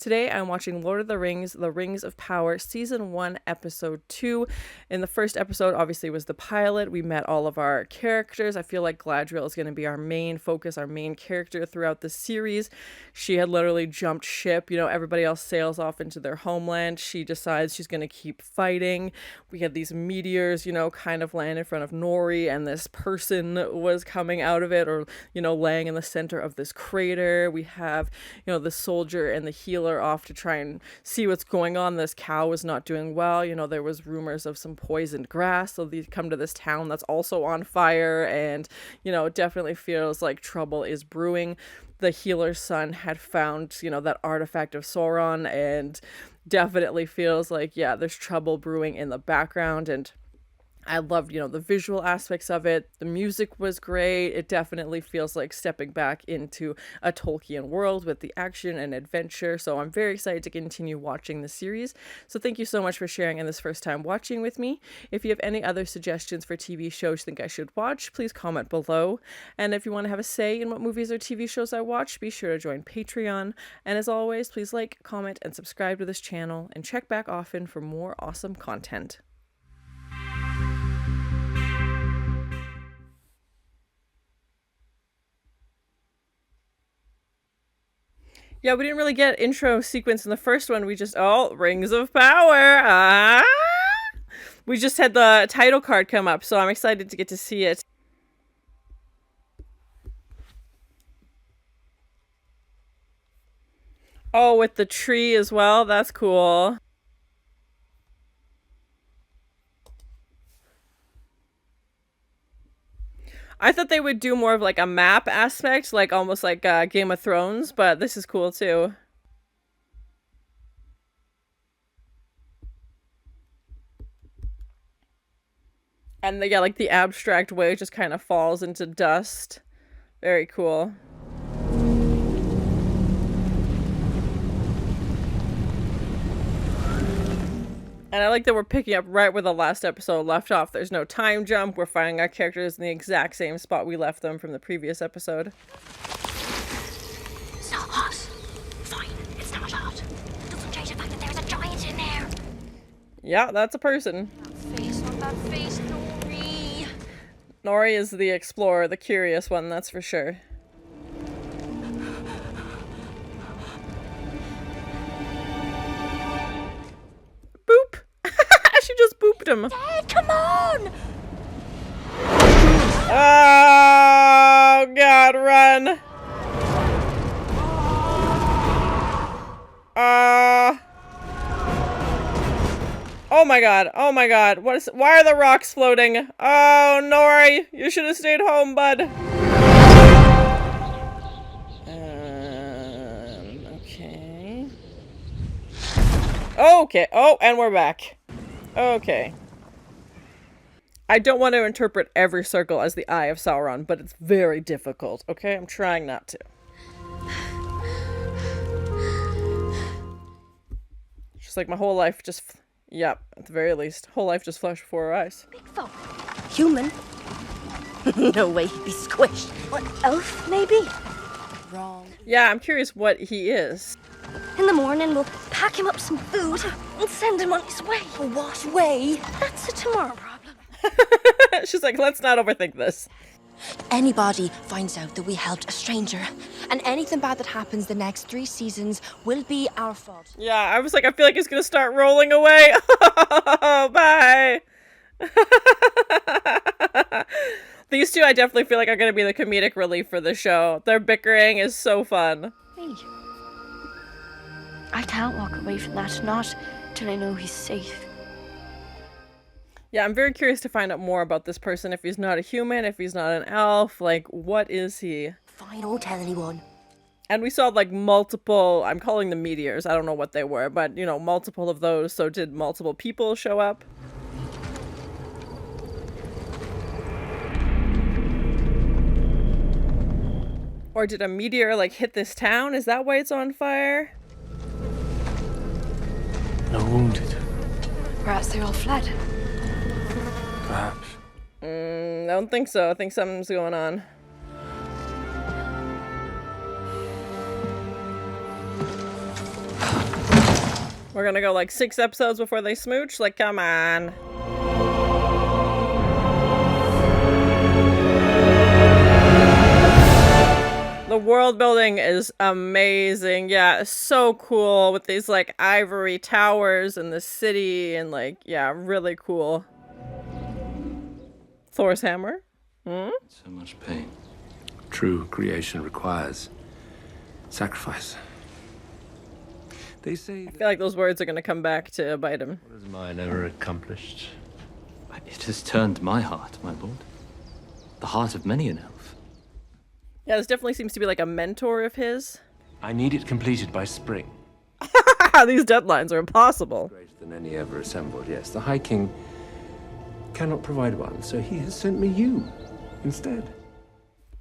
Today I'm watching Lord of the Rings, The Rings of Power, Season 1, Episode 2. In the first episode, obviously, was the pilot. We met all of our characters. I feel like Galadriel is going to be our main focus, our main character throughout the series. She had literally jumped ship. You know, everybody else sails off into their homeland. She decides she's going to keep fighting. We had these meteors, you know, kind of land in front of Nori, and this person was coming out of it, or, you know, laying in the center of this crater. We have, you know, the soldier and the healer off to try and see what's going on. This cow was not doing well. You know, there was rumors of some poisoned grass, so they come to this town that's also on fire, and, you know, it definitely feels like trouble is brewing. The healer's son had found, you know, that artifact of Sauron, and definitely feels like, yeah, there's trouble brewing in the background. And I loved, you know, the visual aspects of it. The music was great. It definitely feels like stepping back into a Tolkien world with the action and adventure. So I'm very excited to continue watching the series. So thank you so much for sharing in this first time watching with me. If you have any other suggestions for TV shows you think I should watch, please comment below. And if you want to have a say in what movies or TV shows I watch, be sure to join Patreon. And as always, please like, comment, and subscribe to this channel, and check back often for more awesome content. Yeah, we didn't really get intro sequence in the first one. We just, oh, Rings of Power. Ah! We just had the title card come up, so I'm excited to get to see it. Oh, with the tree as well. That's cool. I thought they would do more of like a map aspect, like almost like Game of Thrones, but this is cool too. And yeah, like the abstract way just kind of falls into dust. Very cool. And I like that we're picking up right where the last episode left off. There's no time jump. We're finding our characters in the exact same spot we left them from the previous episode. It's not hot. Fine, it's not hot. Doesn't change the fact that there's a giant in there. Yeah, that's a person. Not that face, Nori. Nori is the explorer, the curious one, that's for sure. Boop! She just booped him. Dad, come on! Oh, God, run! Oh my god, oh my god. Why are the rocks floating? Oh, Nori, you should have stayed home, bud. Okay. Okay, oh, and we're back. Okay. I don't want to interpret every circle as the Eye of Sauron, but it's very difficult, okay? I'm trying not to. Just like my whole life just... Yep, at the very least. Whole life just flashed before our eyes. Big folk. Human? No way he'd be squished. What, elf, maybe? Wrong. Yeah, I'm curious what he is. In the morning, we'll pack him up some food and send him on his way. What way? That's a tomorrow problem. She's like, let's not overthink this. Anybody finds out that we helped a stranger, and anything bad that happens the next 3 seasons will be our fault. Yeah, I was like, I feel like he's gonna start rolling away. Bye. These two, I definitely feel like are gonna be the comedic relief for the show. Their bickering is so fun. Me. I can't walk away from that, not till I know he's safe. Yeah, I'm very curious to find out more about this person. If he's not a human, if he's not an elf, like, what is he? Fine, don't tell anyone. And we saw, like, multiple, I'm calling them meteors, I don't know what they were, but, you know, multiple of those, so did multiple people show up? Or did a meteor, like, hit this town? Is that why it's on fire? No wounded. Perhaps they're all fled. Perhaps. I don't think so. I think something's going on. We're gonna go like 6 episodes before they smooch? Like, come on. The world building is amazing. Yeah, so cool with these like ivory towers and the city and like, yeah, really cool. Thor's hammer. Hmm? So much pain. True creation requires sacrifice. They say I feel like those words are gonna come back to bite him. what has mine ever accomplished? It has turned my heart, my lord. The heart of many an elf. Yeah, this definitely seems to be like a mentor of his. I need it completed by spring. These deadlines are impossible. Greater than any ever assembled, yes. The High King cannot provide one, so he has sent me you instead.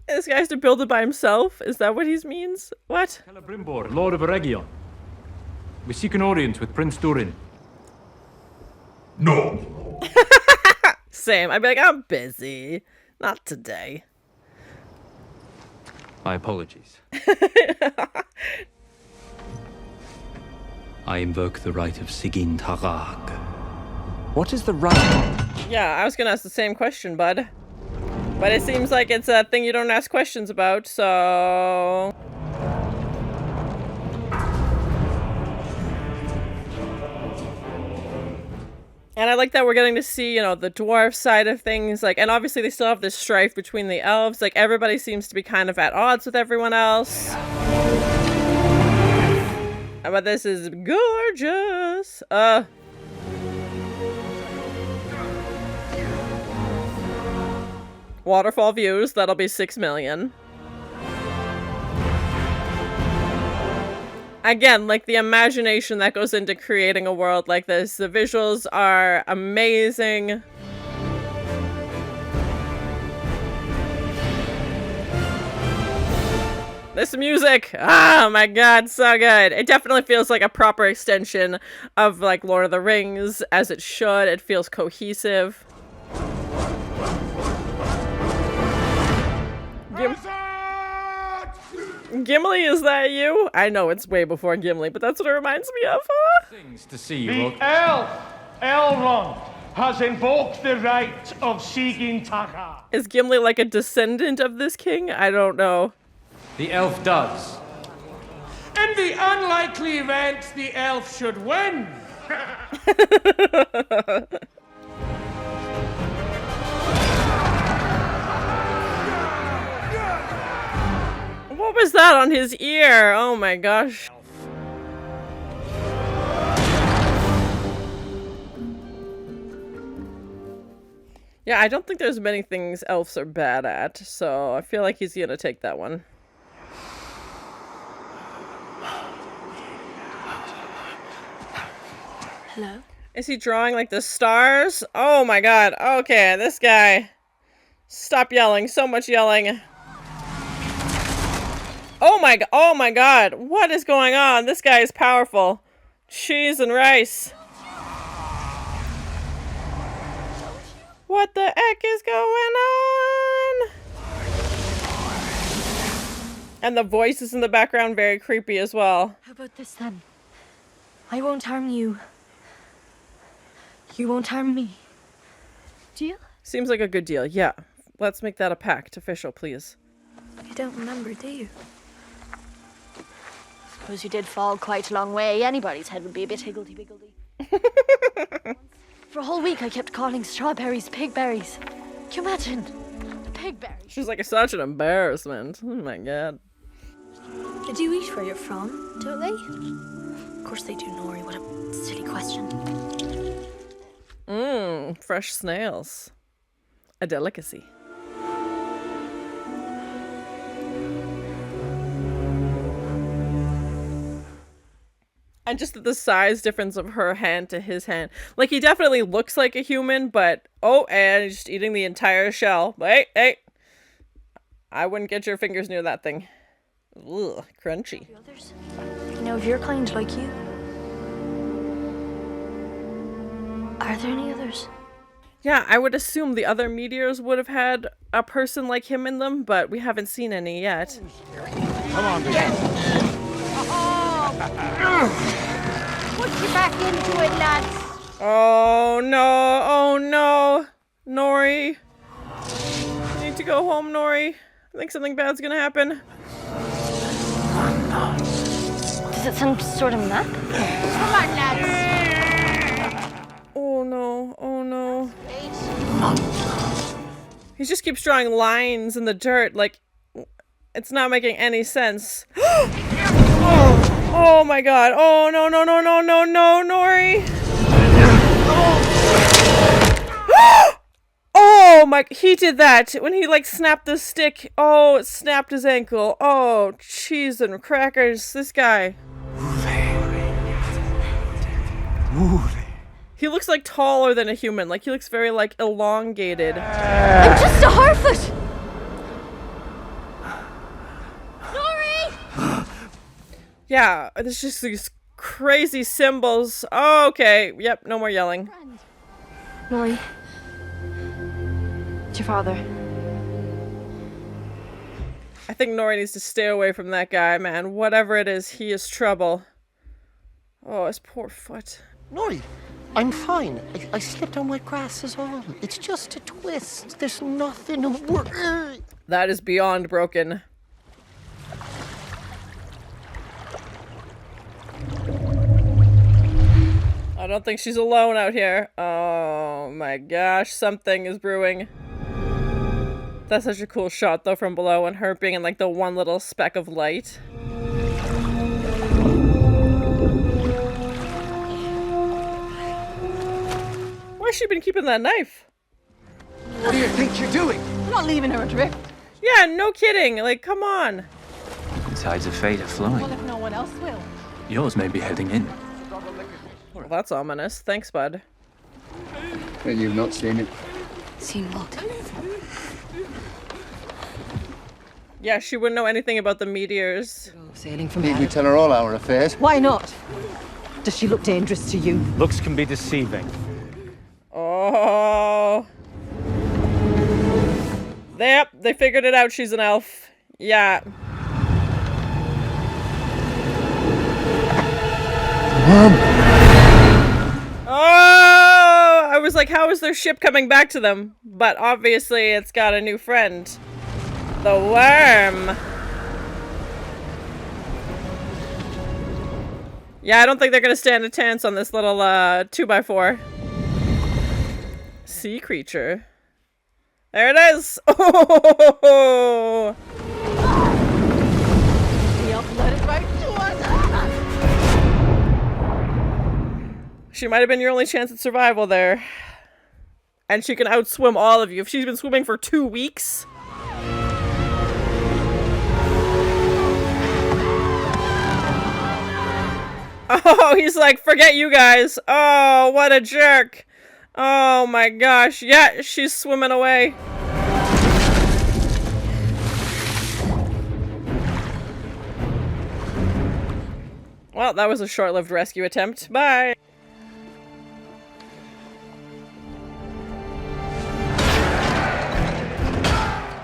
This guy has to build it by himself? Is that what he means? What? Celebrimbor, Lord of Region. We seek an audience with Prince Durin. No. Same. I'd be like, I'm busy. Not today. My apologies. I invoke the right of Sigyn Tarag. What is the right? Yeah, I was gonna ask the same question, bud. But it seems like it's a thing you don't ask questions about, so... And I like that we're getting to see, you know, the dwarf side of things, like, and obviously they still have this strife between the elves, like, everybody seems to be kind of at odds with everyone else. But this is gorgeous! Waterfall views, that'll be 6 million. Again, like the imagination that goes into creating a world like this. The visuals are amazing. This music, oh my god, so good. It definitely feels like a proper extension of like Lord of the Rings, as it should. It feels cohesive. Gimli, is that you? I know it's way before Gimli, but that's what it reminds me of. Things to see you. The elf, Elrond, has invoked the right of Sigyn Tarag. Is Gimli like a descendant of this king? I don't know. The elf does. In the unlikely event the elf should win. What was that on his ear? Oh my gosh. Yeah, I don't think there's many things elves are bad at, so I feel like he's gonna take that one. Hello? Is he drawing like the stars? Oh my god. Okay, this guy. Stop yelling. So much yelling. Oh my god. What is going on? This guy is powerful. Cheese and rice. What the heck is going on? And the voices in the background very creepy as well. How about this then? I won't harm you. You won't harm me. Deal? Seems like a good deal. Yeah. Let's make that a pact. Official, please. You don't remember, do you? Suppose you did fall quite a long way. Anybody's head would be a bit higgledy-piggledy. For a whole week I kept calling strawberries pigberries. Can you imagine? Pigberries. She's like, it's such an embarrassment. Oh my god. They do eat where you're from, don't they? Of course they do, Nori. What a silly question. Fresh snails. A delicacy. And just the size difference of her hand to his hand. Like, he definitely looks like a human, but... Oh, and he's just eating the entire shell. Wait, hey! I wouldn't get your fingers near that thing. Ugh, crunchy. Others? You know, of your kind like you. Are there any others? Yeah, I would assume the other meteors would have had a person like him in them, but we haven't seen any yet. Come on, Put your back into it, lads. Oh no, oh no. Nori. You need to go home, Nori. I think something bad's gonna happen. Is it some sort of map? Come on, lads. Oh no, oh no. He just keeps drawing lines in the dirt, like, it's not making any sense. Oh my god. Oh no, no, no, no, no, no, Nori. Oh my, he did that when he like snapped the stick. Oh, it snapped his ankle. Oh, cheese and crackers. This guy. He looks like taller than a human. Like he looks very like elongated. I'm just a Harfoot. Nori! Yeah, there's just these crazy symbols. Oh, okay. Yep, no more yelling. Nori. It's your father. I think Nori needs to stay away from that guy, man. Whatever it is, he is trouble. Oh, his poor foot. Nori, I'm fine. I slipped on wet grass is all. It's just a twist. There's nothing worse. That is beyond broken. I don't think she's alone out here. Oh my gosh, something is brewing. That's such a cool shot though from below, and her being in like the one little speck of light. Why's she been keeping that knife? What do you think you're doing? I'm not leaving her adrift. Yeah, no kidding. Like, come on. The tides of fate are flowing. Well, if no one else will. Yours may be heading in. Well, that's ominous. Thanks, bud. And you've not seen it. Seen what? Yeah, she wouldn't know anything about the meteors. Sailing from Need we tell her all our affairs? Why not? Does she look dangerous to you? Looks can be deceiving. Oh. Yep, they figured it out. She's an elf. Yeah. Oh! I was like, how is their ship coming back to them? But obviously it's got a new friend. The worm. Yeah, I don't think they're gonna stand a chance on this little 2x4. Sea creature. There it is. Oh! The elf let it right to us. She might have been your only chance at survival there. And she can outswim all of you. If she's been swimming for 2 weeks. Oh, he's like, forget you guys. Oh, what a jerk. Oh my gosh. Yeah, she's swimming away. Well, that was a short-lived rescue attempt. Bye.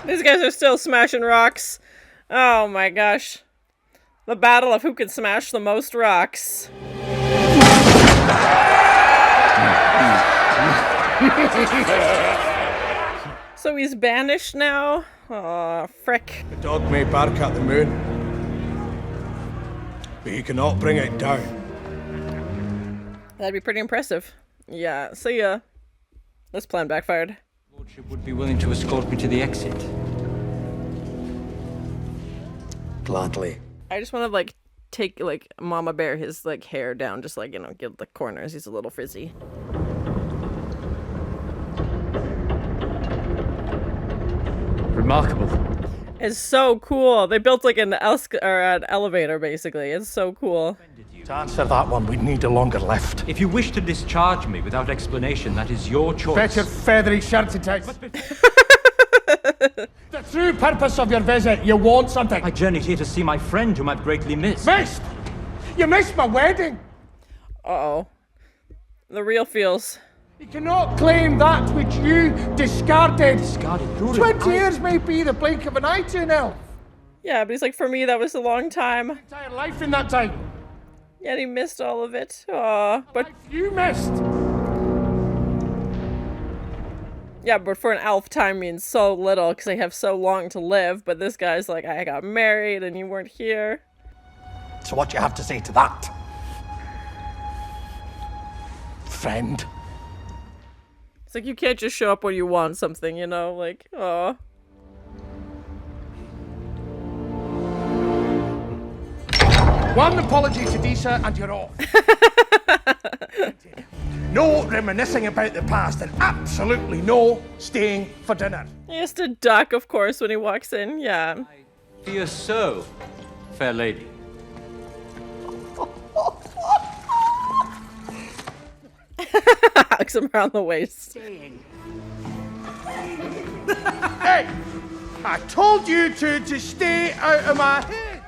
These guys are still smashing rocks. Oh my gosh. The battle of who can smash the most rocks. So he's banished now? Aw, frick. The dog may bark at the moon, but he cannot bring it down. That'd be pretty impressive. Yeah, see ya. This plan backfired. Lordship would be willing to escort me to the exit. Gladly. I just want to like take like Mama Bear his like hair down, just like, you know, get the corners. He's a little frizzy. Remarkable. It's so cool. They built like an elevator basically. It's so cool. To answer that one, we'd need a longer lift. If you wish to discharge me without explanation, that is your choice. Fetch your feathery shirty tights. The true purpose of your visit, you want something. I journeyed here to see my friend whom I've greatly missed. Missed? You missed my wedding. Uh-oh. The real feels. You cannot claim that which you discarded. Discarded? 20 years may be the blink of an eye to an elf. Yeah, but he's like, for me, that was a long time. Entire life in that time. Yeah, he missed all of it. Aw, but you missed. Yeah, but for an elf, time means so little because they have so long to live. But this guy's like, I got married and you weren't here. So what do you have to say to that? Friend. It's like you can't just show up when you want something, you know? Like, aw. One apology to Disa and you're off. No reminiscing about the past and absolutely no staying for dinner. He has to duck, of course, when he walks in. Yeah. Fear so, fair lady. Hugs him around the waist. Hey! I told you to stay out of my head!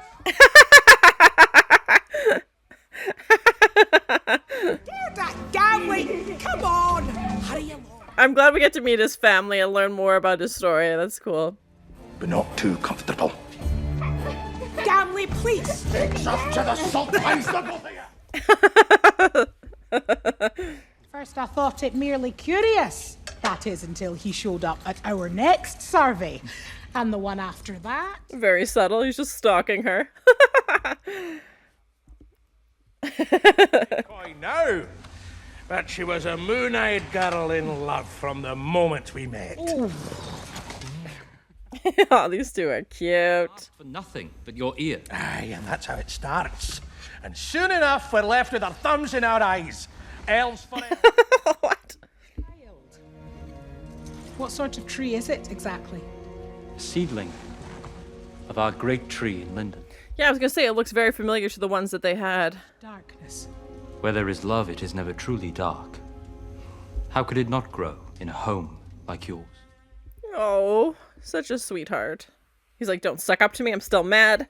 Come on! Hurry along. I'm glad we get to meet his family and learn more about his story. That's cool. But not too comfortable. Gamley, please! Takes us to the salt mines, the both of you! First I thought it merely curious. That is until he showed up at our next survey. And the one after that. Very subtle. He's just stalking her. I know that she was a moon-eyed girl in love from the moment we met. Oh, these two are cute. For nothing but your ear. Aye, and that's how it starts. And soon enough, we're left with our thumbs in our eyes. Elves forever. What? What sort of tree is it exactly? A seedling of our great tree in Linden. Yeah, I was gonna say it looks very familiar to the ones that they had. Darkness. Where there is love, it is never truly dark. How could it not grow in a home like yours? Oh, such a sweetheart. He's like, don't suck up to me, I'm still mad.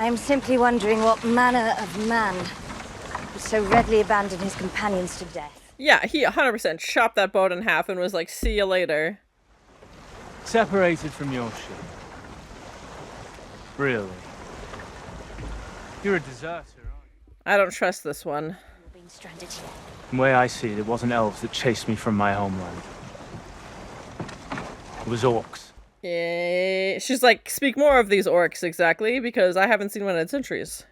I'm simply wondering what manner of man would so readily abandon his companions to death. Yeah, he 100% chopped that boat in half and was like, see you later. Separated from your ship. Really? You're a deserter, aren't you? I don't trust this one. You're being stranded here. The way I see it, it wasn't elves that chased me from my homeland. It was orcs. Yeah, she's like, speak more of these orcs exactly, because I haven't seen one in centuries.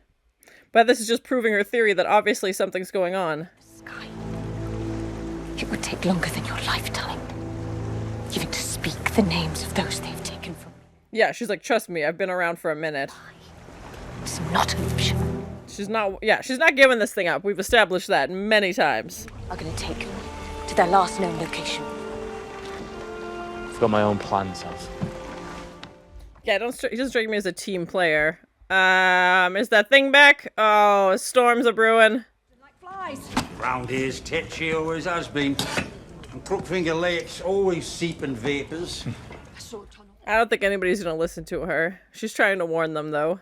But this is just proving her theory that obviously something's going on. Sky. It would take longer than your lifetime. Even to speak the names of those they've taken from me. Yeah, she's like, trust me, I've been around for a minute. It's not an option. She's not giving this thing up. We've established that many times. Are gonna take me to their last known location. I've got my own plans, Elf. Yeah, he doesn't strike me as a team player. Is that thing back? Oh, storms are brewing. Like flies. Round here's titchy, always has been. And Crookfinger Lake's always seeping vapours. I don't think anybody's gonna listen to her. She's trying to warn them, though.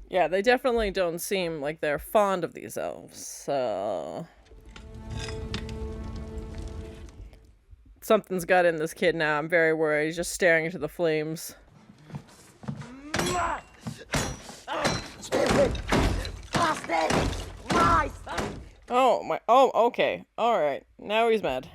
Yeah, they definitely don't seem like they're fond of these elves, so... Something's got in this kid now. I'm very worried. He's just staring into the flames. Oh, my... Oh, okay. Alright. Now he's mad.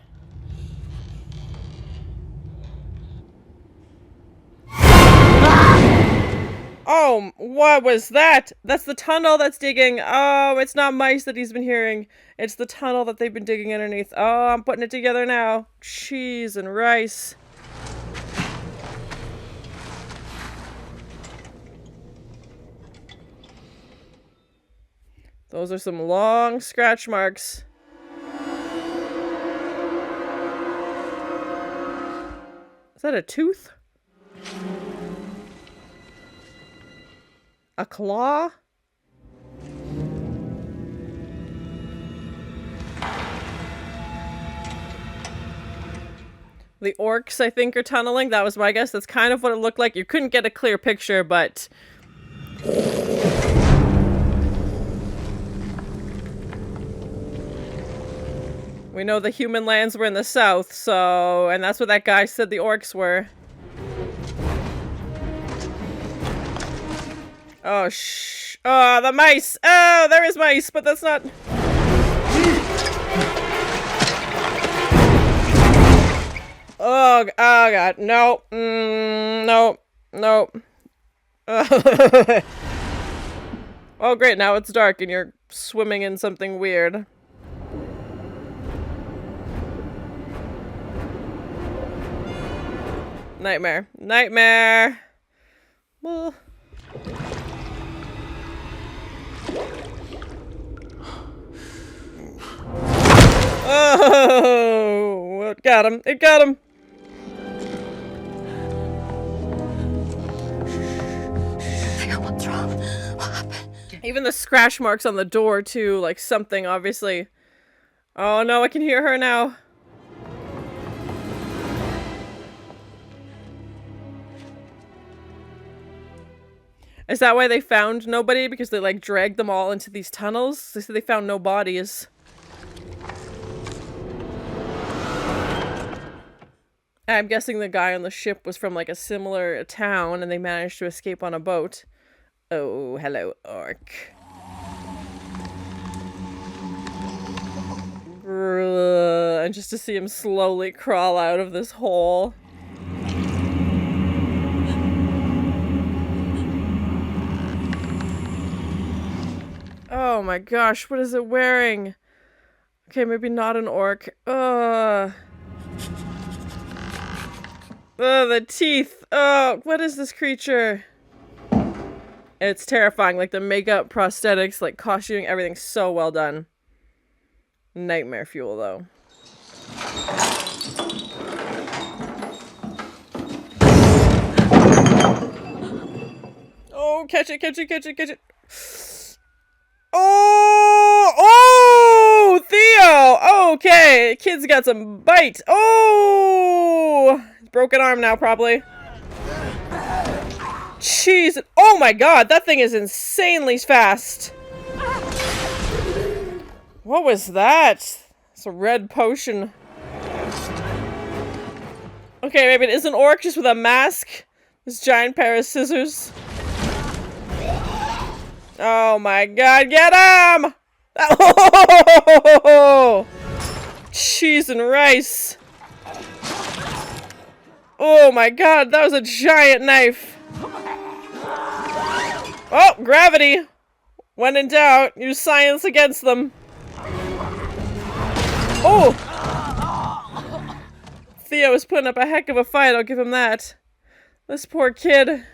Oh, what was that? That's the tunnel that's digging. Oh, it's not mice that he's been hearing. It's the tunnel that they've been digging underneath. Oh, I'm putting it together now. Cheese and rice. Those are some long scratch marks. Is that a tooth? A claw? The orcs, I think, are tunneling. That was my guess. That's kind of what it looked like. You couldn't get a clear picture, but... We know the human lands were in the south, so... And that's what that guy said the orcs were. Oh, shh. Oh, the mice! Oh, there is mice, but that's not... Oh, God. No. No. No. Oh, great. Now it's dark and you're swimming in something weird. Nightmare. Nightmare. Well. Oh, it got him. It got him. What's wrong? What happened? Even the scratch marks on the door, too. Like something, obviously. Oh, no, I can hear her now. Is that why they found nobody? Because they, like, dragged them all into these tunnels? They said they found no bodies. I'm guessing the guy on the ship was from, like, a similar town, and they managed to escape on a boat. Oh, hello, orc. And just to see him slowly crawl out of this hole. Oh my gosh, what is it wearing? Okay, maybe not an orc. Ugh. Oh, the teeth. Oh, what is this creature? It's terrifying. Like the makeup, prosthetics, like costuming, everything's so well done. Nightmare fuel, though. Oh, catch it, catch it, catch it, catch it. Oh! Oh! Theo! Okay, kid's got some bite. Oh! Broken arm now, probably. Jeez. Oh my god, that thing is insanely fast. What was that? It's a red potion. Okay, maybe it is an orc just with a mask. This giant pair of scissors. Oh my god, get him! Oh! Cheese and rice. Oh my god, that was a giant knife. Oh, gravity. When in doubt, use science against them. Oh! Theo is putting up a heck of a fight, I'll give him that. This poor kid.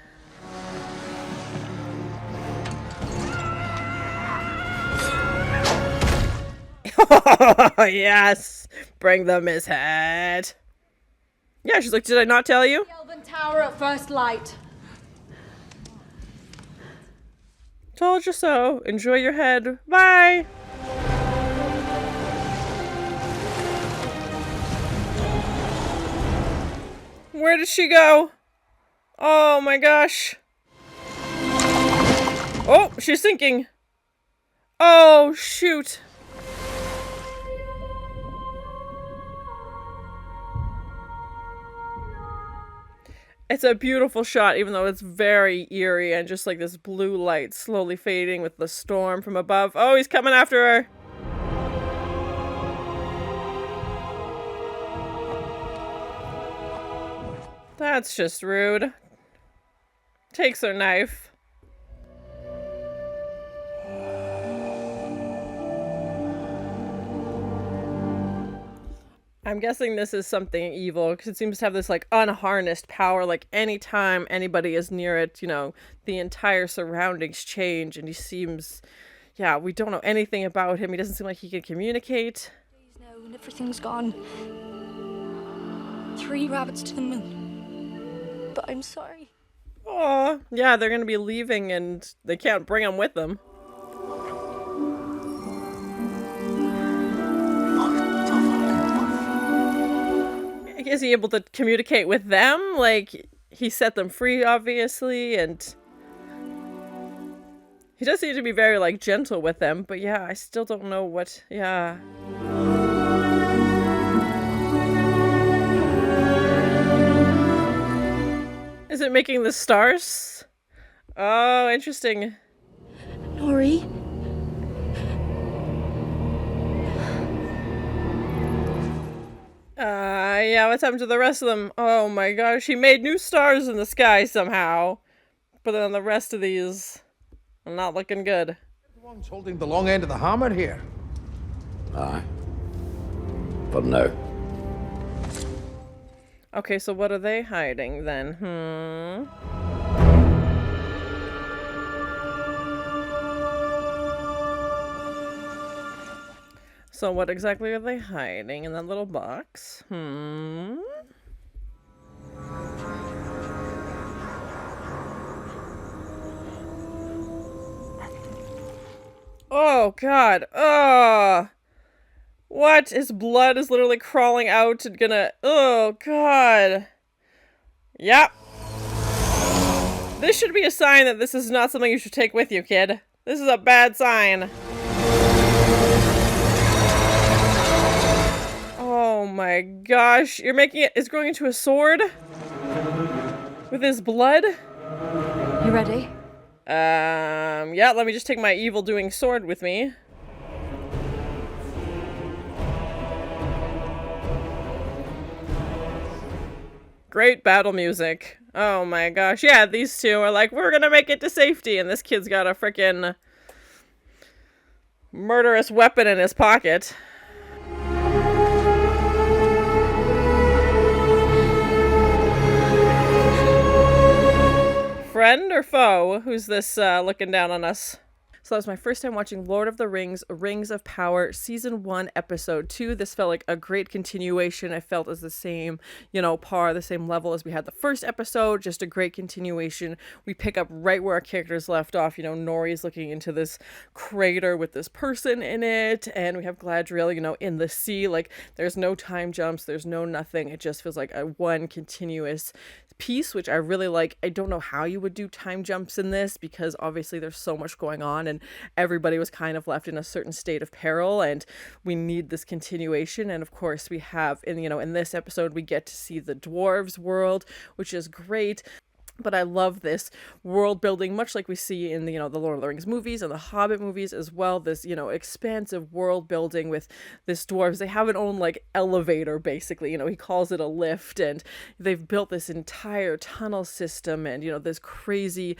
Yes! Bring them his head. Yeah, she's like, did I not tell you? The Elven Tower at first light. Told you so. Enjoy your head. Bye! Where did she go? Oh my gosh. Oh, she's sinking. Oh, shoot. It's a beautiful shot, even though it's very eerie and just like this blue light slowly fading with the storm from above. Oh, he's coming after her. That's just rude. Takes her knife. I'm guessing this is something evil, because it seems to have this, like, unharnessed power. Like, anytime anybody is near it, you know, the entire surroundings change, and he seems... Yeah, we don't know anything about him. He doesn't seem like he can communicate. Days now and everything's gone. 3 rabbits to the moon. But I'm sorry. Aw, yeah, they're gonna be leaving, and they can't bring him with them. Is he able to communicate with them? Like, he set them free, obviously, and... He does seem to be very, like, gentle with them, but yeah, I still don't know what... Yeah. Is it making the stars? Oh, interesting. Nori? Yeah, what's happened to the rest of them? Oh my gosh, he made new stars in the sky somehow. But then the rest of these are not looking good. Everyone's holding the long end of the hammer here. Aye. But no. Okay, so what are they hiding then? So what exactly are they hiding in that little box? Oh god. Oh. What? His blood is literally crawling out and gonna... Oh god. Yep. This should be a sign that this is not something you should take with you, kid. This is a bad sign. Oh my gosh. You're making it... It's growing into a sword? With his blood? You ready? Yeah, let me just take my evil doing sword with me. Great battle music. Oh my gosh. Yeah, these two are like, we're gonna make it to safety, and this kid's got a frickin' murderous weapon in his pocket. Friend or foe? Who's this looking down on us? So that was my first time watching Lord of the Rings, Rings of Power, Season 1, Episode 2. This felt like a great continuation. I felt as the same, the same level as we had the first episode. Just a great continuation. We pick up right where our characters left off. Nori's looking into this crater with this person in it. And we have Galadriel, in the sea. Like, there's no time jumps. There's no nothing. It just feels like a one continuous piece, which I really like. I don't know how you would do time jumps in this because obviously there's so much going on and everybody was kind of left in a certain state of peril, and we need this continuation. And of course we have in this episode we get to see the dwarves world, which is great. But I love this world building, much like we see in the Lord of the Rings movies and the Hobbit movies as well. This, expansive world building with this dwarves. They have an own elevator, basically. He calls it a lift, and they've built this entire tunnel system and, this crazy,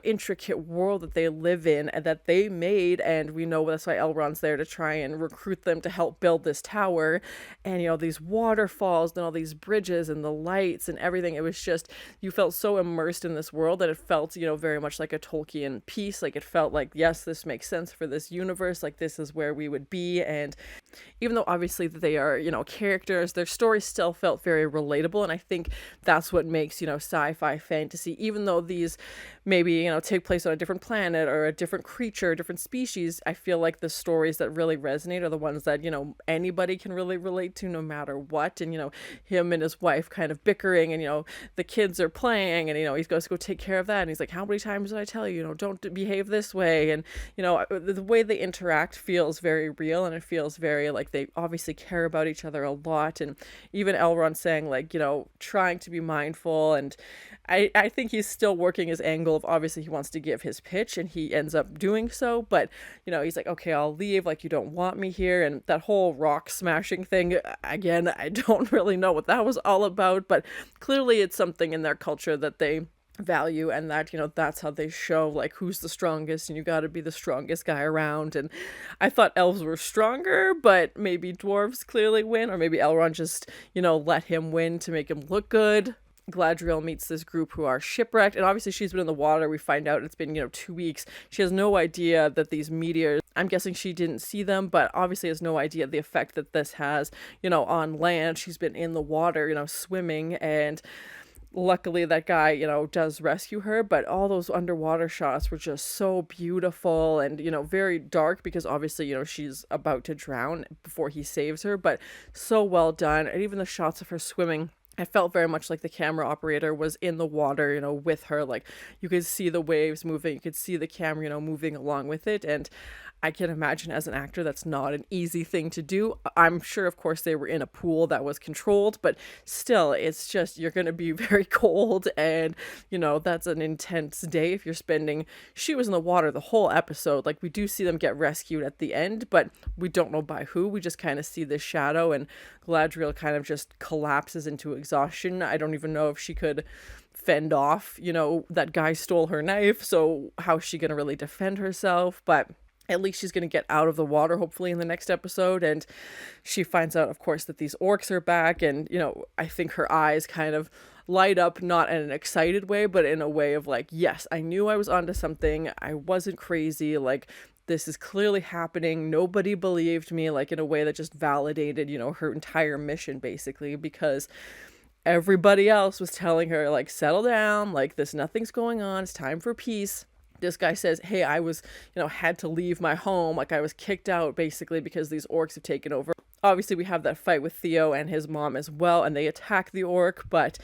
intricate world that they live in and that they made. And we know that's why Elrond's there to try and recruit them to help build this tower. And, these waterfalls and all these bridges and the lights and everything. It was just, you felt so immersed in this world that it felt, very much like a Tolkien piece. Like, it felt like, yes, this makes sense for this universe. Like, this is where we would be. And even though obviously they are, characters, their story still felt very relatable. And I think that's what makes, sci-fi fantasy, even though these maybe, take place on a different planet or a different creature, a different species, I feel like the stories that really resonate are the ones that, anybody can really relate to no matter what. And, him and his wife kind of bickering and, the kids are playing and, he goes to go take care of that. And he's like, how many times did I tell you, don't behave this way? And, the way they interact feels very real, and it feels very like they obviously care about each other a lot. And even Elrond saying trying to be mindful. And I think he's still working his angle of obviously he wants to give his pitch, and he ends up doing so. But, he's like, okay, I'll leave. Like, you don't want me here. And that whole rock smashing thing, again, I don't really know what that was all about. But clearly it's something in their culture that they value, and that that's how they show who's the strongest, and you got to be the strongest guy around. And I thought elves were stronger, but maybe dwarves clearly win, or maybe Elrond just let him win to make him look good. Galadriel meets this group who are shipwrecked, and obviously she's been in the water. We find out it's been 2 weeks. She has no idea that these meteors, I'm guessing she didn't see them, but obviously has no idea the effect that this has on land. She's been in the water swimming, and luckily that guy does rescue her. But all those underwater shots were just so beautiful and very dark, because obviously she's about to drown before he saves her, but so well done. And even the shots of her swimming, I felt very much like the camera operator was in the water, with her. Like, you could see the waves moving, you could see the camera, moving along with it. And I can imagine as an actor that's not an easy thing to do. I'm sure, of course, they were in a pool that was controlled, but still, it's just, you're going to be very cold, and, you know, that's an intense day if you're spending, she was in the water the whole episode. Like, we do see them get rescued at the end, but we don't know by who. We just kind of see this shadow, and Galadriel kind of just collapses into exhaustion. I don't even know if she could fend off, you know, that guy stole her knife, so how's she gonna really defend herself? But at least she's gonna get out of the water hopefully in the next episode, and she finds out, of course, that these orcs are back, and, you know, I think her eyes kind of light up, not in an excited way, but in a way of like, yes, I knew I was onto something, I wasn't crazy, like, this is clearly happening, nobody believed me, like, in a way that just validated, you know, her entire mission, basically, because everybody else was telling her, like, settle down, like, this, nothing's going on, it's time for peace. This guy says, hey, I was, you know, had to leave my home, like, I was kicked out, basically, because these orcs have taken over. Obviously, we have that fight with Theo and his mom as well, and they attack the orc, but,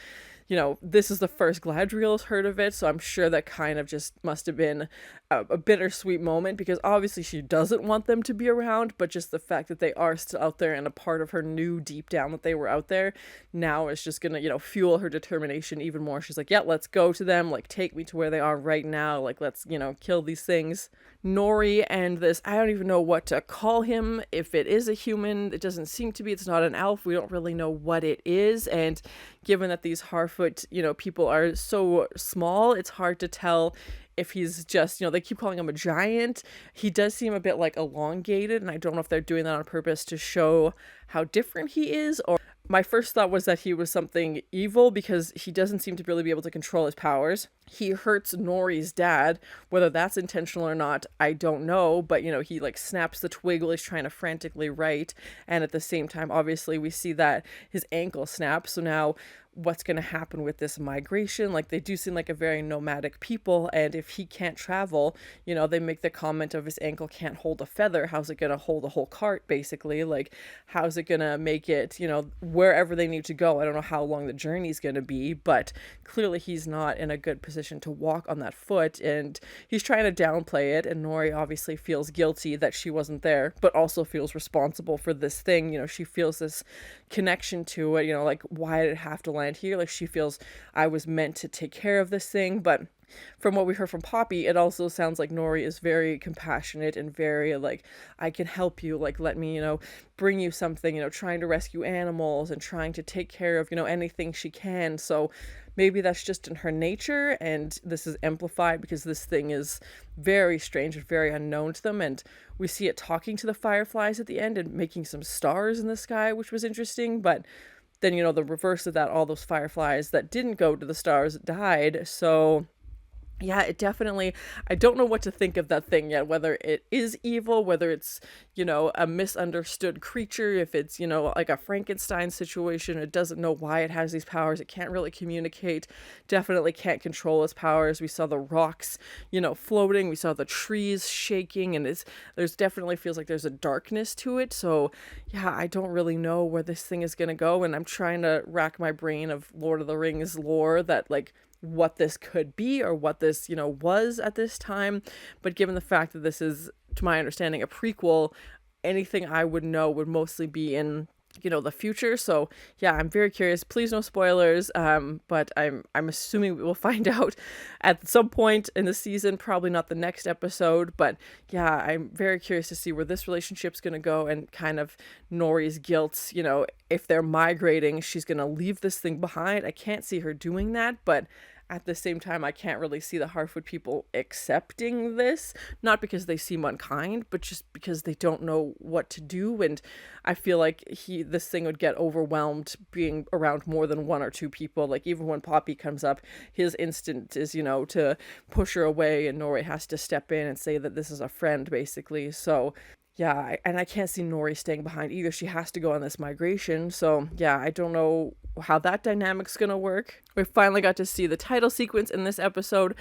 you know, this is the first Galadriel's heard of it, so I'm sure that kind of just must have been a bittersweet moment, because obviously she doesn't want them to be around, but just the fact that they are still out there and a part of her knew deep down that they were out there now is just gonna, you know, fuel her determination even more. She's like, yeah, let's go to them, like, take me to where they are right now, like, let's, you know, kill these things. Nori and this, I don't even know what to call him, if it is a human, it doesn't seem to be, it's not an elf, we don't really know what it is, and given that these Harfoot, you know, people are so small, it's hard to tell if he's just, you know, they keep calling him a giant. He does seem a bit like elongated, and I don't know if they're doing that on purpose to show how different he is, or my first thought was that he was something evil because he doesn't seem to really be able to control his powers. He hurts Nori's dad, whether that's intentional or not, I don't know, but, you know, he, like, snaps the twig while he's trying to frantically write, and at the same time, obviously, we see that his ankle snaps, so now what's going to happen with this migration? Like, they do seem like a very nomadic people, and if he can't travel, you know, they make the comment of his ankle can't hold a feather, how's it going to hold a whole cart, basically? Like, how's it going to make it, you know, wherever they need to go? I don't know how long the journey's going to be, but clearly he's not in a good position to walk on that foot, and he's trying to downplay it, and Nori obviously feels guilty that she wasn't there, but also feels responsible for this thing. You know, she feels this connection to it, you know, like, why did it have to land here? Like, she feels I was meant to take care of this thing. But from what we heard from Poppy, it also sounds like Nori is very compassionate and very like, I can help you, like, let me, you know, bring you something, you know, trying to rescue animals and trying to take care of, you know, anything she can. So maybe that's just in her nature, and this is amplified because this thing is very strange and very unknown to them, and we see it talking to the fireflies at the end and making some stars in the sky, which was interesting. But then, you know, the reverse of that, all those fireflies that didn't go to the stars died. So yeah, it definitely, I don't know what to think of that thing yet, whether it is evil, whether it's, you know, a misunderstood creature, if it's, you know, like a Frankenstein situation, it doesn't know why it has these powers, it can't really communicate, definitely can't control its powers. We saw the rocks, you know, floating, we saw the trees shaking, and there's definitely feels like there's a darkness to it. So yeah, I don't really know where this thing is gonna go, and I'm trying to rack my brain of Lord of the Rings lore that, like, what this could be or what this, you know, was at this time. But given the fact that this is, to my understanding, a prequel, anything I would know would mostly be in, you know, the future. So yeah, I'm very curious. Please no spoilers, but I'm assuming we will find out at some point in the season, probably not the next episode. But yeah, I'm very curious to see where this relationship's going to go, and kind of Nori's guilt, you know, if they're migrating, she's going to leave this thing behind. I can't see her doing that, but at the same time, I can't really see the Harfoot people accepting this, not because they seem unkind, but just because they don't know what to do. And I feel like this thing would get overwhelmed being around more than one or two people. Like, even when Poppy comes up, his instinct is, you know, to push her away, and Nori has to step in and say that this is a friend, basically. So yeah, and I can't see Nori staying behind either. She has to go on this migration. So yeah, I don't know how that dynamic's gonna work. We finally got to see the title sequence in this episode.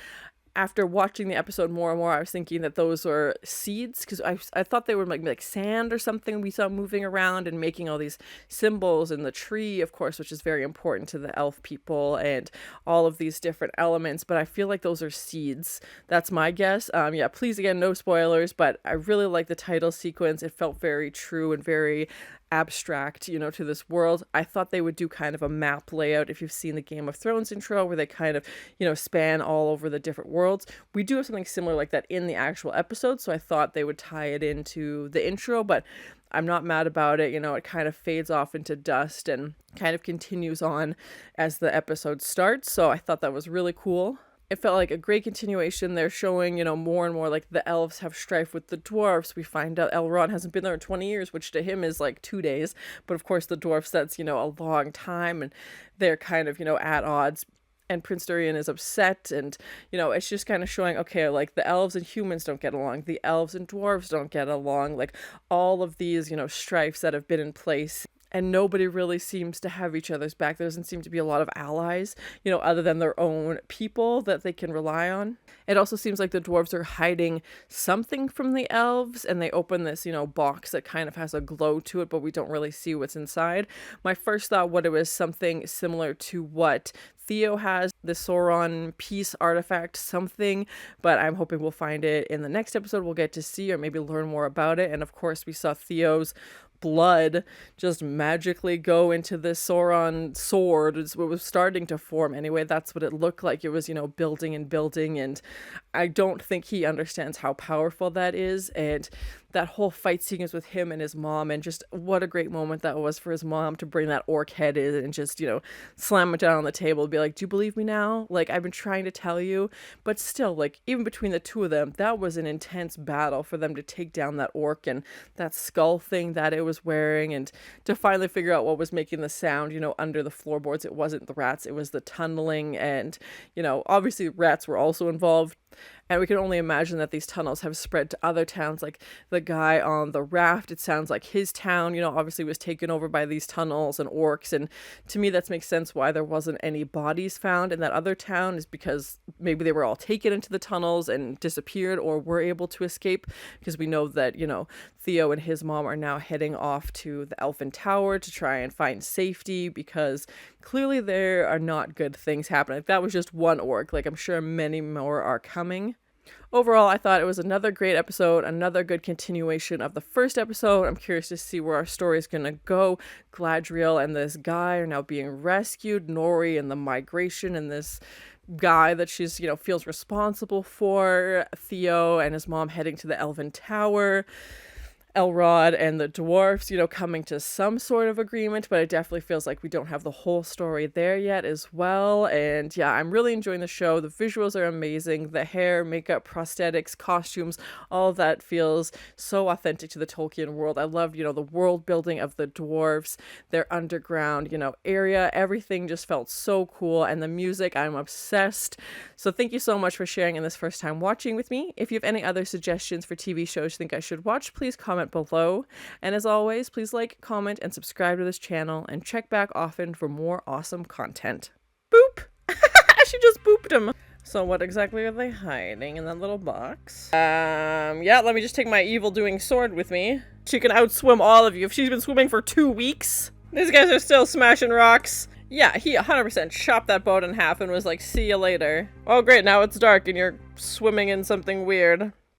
after watching the episode more and more, I was thinking that those were seeds, because I thought they were like sand or something we saw moving around and making all these symbols in the tree, of course, which is very important to the elf people and all of these different elements. But I feel like those are seeds. That's my guess. Yeah, please, again, no spoilers, but I really like the title sequence. It felt very true and very abstract, you know, to this world. I thought they would do kind of a map layout, if you've seen the Game of Thrones intro, where they kind of, you know, span all over the different worlds. We do have something similar like that in the actual episode, so I thought they would tie it into the intro, but I'm not mad about it. You know, it kind of fades off into dust and kind of continues on as the episode starts, so I thought that was really cool. It felt like a great continuation. They're showing, you know, more and more like the elves have strife with the dwarfs. We find out Elrond hasn't been there in 20 years, which to him is like 2 days. But of course the dwarfs, that's, you know, a long time, and they're kind of, you know, at odds. And Prince Durian is upset, and, you know, it's just kind of showing, okay, like the elves and humans don't get along. The elves and dwarves don't get along. Like all of these, you know, strifes that have been in place. And nobody really seems to have each other's back. There doesn't seem to be a lot of allies, you know, other than their own people that they can rely on. It also seems like the dwarves are hiding something from the elves, and they open this, you know, box that kind of has a glow to it, but we don't really see what's inside. My first thought was it was something similar to what Theo has, the Sauron peace artifact something, but I'm hoping we'll find it in the next episode. We'll get to see or maybe learn more about it. And of course we saw Theo's blood just magically go into this Sauron sword. It was starting to form anyway. That's what it looked like. It was, you know, building and building, and I don't think he understands how powerful that is. And that whole fight sequence with him and his mom, and just what a great moment that was for his mom to bring that orc head in and just, you know, slam it down on the table and be like, do you believe me now? Like, I've been trying to tell you. But still, like, even between the two of them, that was an intense battle for them to take down that orc and that skull thing that it was wearing, and to finally figure out what was making the sound, you know, under the floorboards. It wasn't the rats, it was the tunneling, and, you know, obviously rats were also involved. And we can only imagine that these tunnels have spread to other towns. Like the guy on the raft, it sounds like his town, you know, obviously was taken over by these tunnels and orcs. And to me, that makes sense why there wasn't any bodies found in that other town, is because maybe they were all taken into the tunnels and disappeared, or were able to escape, because we know that, you know, Theo and his mom are now heading off to the Elfin Tower to try and find safety, because clearly there are not good things happening. Like, that was just one orc. Like, I'm sure many more are coming. Overall, I thought it was another great episode, another good continuation of the first episode. I'm curious to see where our story is going to go. Galadriel and this guy are now being rescued. Nori and the migration, and this guy that she's, you know, feels responsible for. Theo and his mom heading to the Elven Tower. Elrond and the dwarfs, you know, coming to some sort of agreement, but it definitely feels like we don't have the whole story there yet as well. And yeah, I'm really enjoying the show. The visuals are amazing. The hair, makeup, prosthetics, costumes, all of that feels so authentic to the Tolkien world. I love, you know, the world building of the dwarves, their underground, you know, area. Everything just felt so cool. And the music, I'm obsessed. So thank you so much for sharing in this first time watching with me. If you have any other suggestions for TV shows you think I should watch, please comment below. And as always, please like, comment, and subscribe to this channel, and check back often for more awesome content. Boop! She just booped him. So what exactly are they hiding in that little box? Yeah, let me just take my evil doing sword with me. She can outswim all of you. If she's been swimming for 2 weeks, these guys are still smashing rocks. Yeah, he 100% chopped that boat in half and was like, see you later. Oh great, now it's dark and you're swimming in something weird.